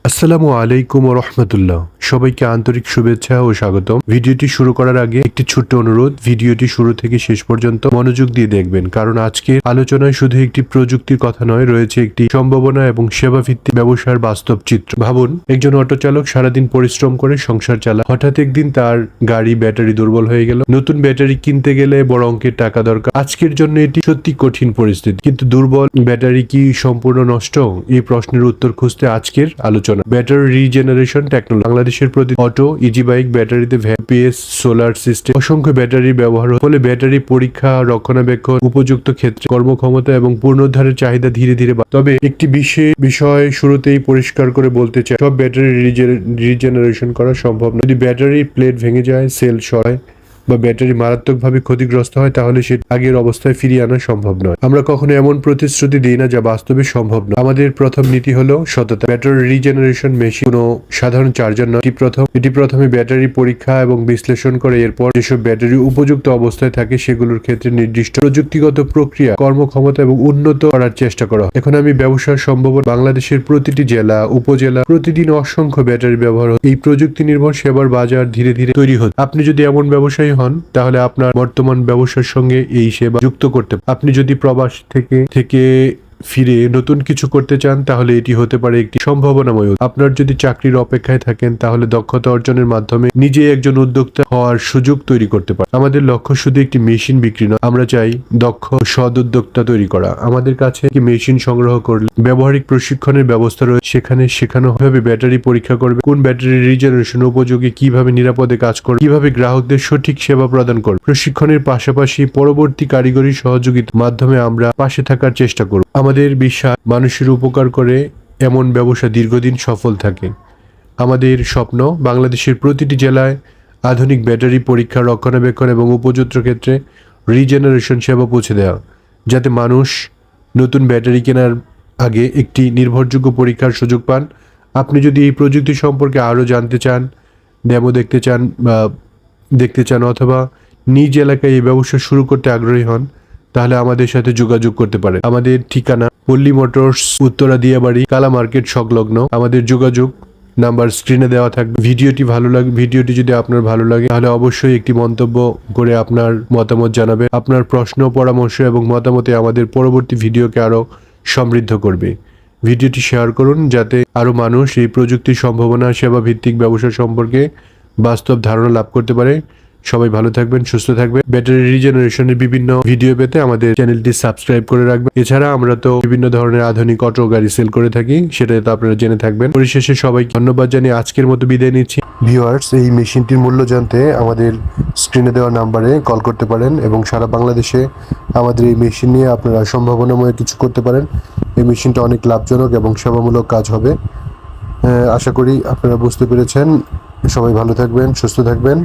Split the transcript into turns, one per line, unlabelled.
আসসালামু আলাইকুম ওয়া রাহমাতুল্লাহ। সবাইকে আন্তরিক শুভেচ্ছা ও স্বাগতম। ভিডিওটি শুরু করার আগে একটি ছোট্ট অনুরোধ, ভিডিওটি শুরু থেকে শেষ পর্যন্ত মনোযোগ দিয়ে দেখবেন, কারণ আজকের আলোচনায় শুধু একটি প্রযুক্তির কথা নয়, রয়েছে একটি সম্ভাবনা এবং সেবা ভিত্তিক ব্যবসার বাস্তব চিত্র। ভাবুন, একজন অটো চালক সারাদিন পরিশ্রম করে সংসার চালায়। হঠাৎ একদিন তার গাড়ি ব্যাটারি দুর্বল হয়ে গেল। নতুন ব্যাটারি কিনতে গেলে বড় অঙ্কের টাকা দরকার। আজকের জন্য এটি সত্যি কঠিন পরিস্থিতি, কিন্তু দুর্বল ব্যাটারি কি সম্পূর্ণ নষ্ট? এই প্রশ্নের উত্তর খুঁজতে আজকের আলোচনা। Battery regeneration technology. বাংলাদেশের প্রতি অটো, ইজি বাইক, ব্যাটারিতে পিএস, সোলার সিস্টেম, অসংখ্য ব্যাটারি ব্যবহার ফলে ব্যাটারি পরীক্ষা, রক্ষণাবেক্ষণ, উপযুক্ত ক্ষেত্রে কর্মক্ষমতা এবং পুনরুদ্ধারের চাহিদা ধীরে ধীরে তবে একটি বিষয় শুরুতেই পরিষ্কার করে বলতে চাই, সব ব্যাটারি রিজেনারেশন করা সম্ভব নয়। যদি ব্যাটারি প্লেট ভেঙে যায়, সেল সরায় বা ব্যাটারি মারাত্মকভাবে ক্ষতিগ্রস্ত হয়, তাহলে সেটা আগের অবস্থায় ফিরিয়ে আনা সম্ভব নয়। আমরা কখনো এমন প্রতিশ্রুতি দিই না যা বাস্তবে সম্ভব নয়। আমাদের প্রথম নীতি হলো সততা। ব্যাটারি রিজেনারেশন মেশিন কোনো সাধারণ চার্জার নয়। এটি প্রথমে ব্যাটারি পরীক্ষা এবং বিশ্লেষণ করে, এরপর যেসব ব্যাটারি উপযুক্ত অবস্থায় থাকে সেগুলোর ক্ষেত্রে নির্দিষ্ট প্রযুক্তিগত প্রক্রিয়া, কর্মক্ষমতা এবং উন্নত করার চেষ্টা করা হয়। এখন আমি ব্যবসার সম্ভাবনা। বাংলাদেশের প্রতিটি জেলা, উপজেলা প্রতিদিন অসংখ্য ব্যাটারি ব্যবহার হয়। এই প্রযুক্তি নির্ভর সেবার বাজার ধীরে ধীরে তৈরি হচ্ছে। আপনি যদি এমন ব্যবসায়ী হন, তাহলে আপনার বর্তমান ব্যবসার সঙ্গে এই সেবা যুক্ত করতে। আপনি যদি প্রবাস থেকে ফিরে নতুন কিছু করতে চান, তাহলে এটি হতে পারে একটি সম্ভাবনাময়। আপনার যদি চাকরির অপেক্ষায় থাকেন, তাহলে দক্ষতা অর্জনের মাধ্যমে নিজে একজন উদ্যোক্তা হওয়ার সুযোগ তৈরি করতে পারেন। আমাদের লক্ষ্য শুধু একটি মেশিন বিক্রি নয়, আমরা চাই দক্ষ সদ উদ্যোক্তা তৈরি করা। আমাদের কাছে একটি মেশিন সংগ্রহ করলে ব্যবহারিক প্রশিক্ষণের ব্যবস্থা রয়েছে। সেখানে শেখানো হবে ব্যাটারি পরীক্ষা করবে, কোন ব্যাটারি রিজেনারেশন উপযোগী, কিভাবে নিরাপদে কাজ করবে, কিভাবে গ্রাহকদের সঠিক সেবা প্রদান করবে। প্রশিক্ষণের পাশাপাশি পরবর্তী কারিগরি সহযোগিতার মাধ্যমে আমরা পাশে থাকার চেষ্টা করব। আমাদের বিশ্বাস, মানুষের উপকার করে এমন ব্যবসা দীর্ঘদিন সফল থাকে। আমাদের স্বপ্ন, বাংলাদেশের প্রতিটি জেলায় আধুনিক ব্যাটারি পরীক্ষা, রক্ষণাবেক্ষণ এবং উপযুক্ত ক্ষেত্রে রিজেনারেশন সেবা পৌঁছে দেওয়া, যাতে মানুষ নতুন ব্যাটারি কেনার আগে একটি নির্ভরযোগ্য পরীক্ষার সুযোগ পান। আপনি যদি এই প্রযুক্তি সম্পর্কে আরও জানতে চান, ডেমো দেখতে চান অথবা নিজ এলাকায় এই ব্যবসা শুরু করতে আগ্রহী হন, তাহলে আমাদের সাথে যোগাযোগ করতে পারেন। আমাদের ঠিকানা পল্লী মোটরস, উত্তরা দিয়াবাড়ি, কালা মার্কেট সংলগ্ন। আমাদের যোগাযোগ নাম্বার স্ক্রিনে দেওয়া থাকবে। ভিডিওটি যদি আপনার ভালো লাগে, তাহলে অবশ্যই একটি মন্তব্য করে আপনার মতামত জানাবেন। আপনার প্রশ্ন, পরামর্শ এবং মতামতে আমাদের পরবর্তী ভিডিওকে আরও সমৃদ্ধ করবে। ভিডিওটি শেয়ার করুন, যাতে আরও মানুষ এই প্রযুক্তির সম্ভাবনা, সেবা ভিত্তিক ব্যবসা সম্পর্কে বাস্তব ধারণা লাভ করতে পারে। সবাই ভালো থাকবেন, সুস্থ থাকবেন। ব্যাটারি রিজেনারেশনের বিভিন্ন ভিডিও পেতে আমাদের চ্যানেলটি সাবস্ক্রাইব করে রাখবেন। এছাড়া আমরা তো বিভিন্ন ধরনের আধুনিক অটো গাড়ি সেল করে থাকি, সেটা তো আপনারা জেনে থাকবেন। পরিশেষে সবাইকে ধন্যবাদ জানিয়ে আজকের মতো বিদায় নিচ্ছি। ভিউয়ার্স, এই মেশিনটির মূল্য জানতে আমাদের স্ক্রিনে দেওয়া নাম্বারে কল করতে পারেন এবং সারা বাংলাদেশে আমাদের এই মেশিন নিয়ে আপনারা সম্ভাবনাময় কিছু করতে পারেন। এই মেশিনটা অনেক লাভজনক এবং সেবামূলক কাজ হবে। আশা করি আপনারা বুঝতে পেরেছেন। সবাই ভালো থাকবেন, সুস্থ থাকবেন।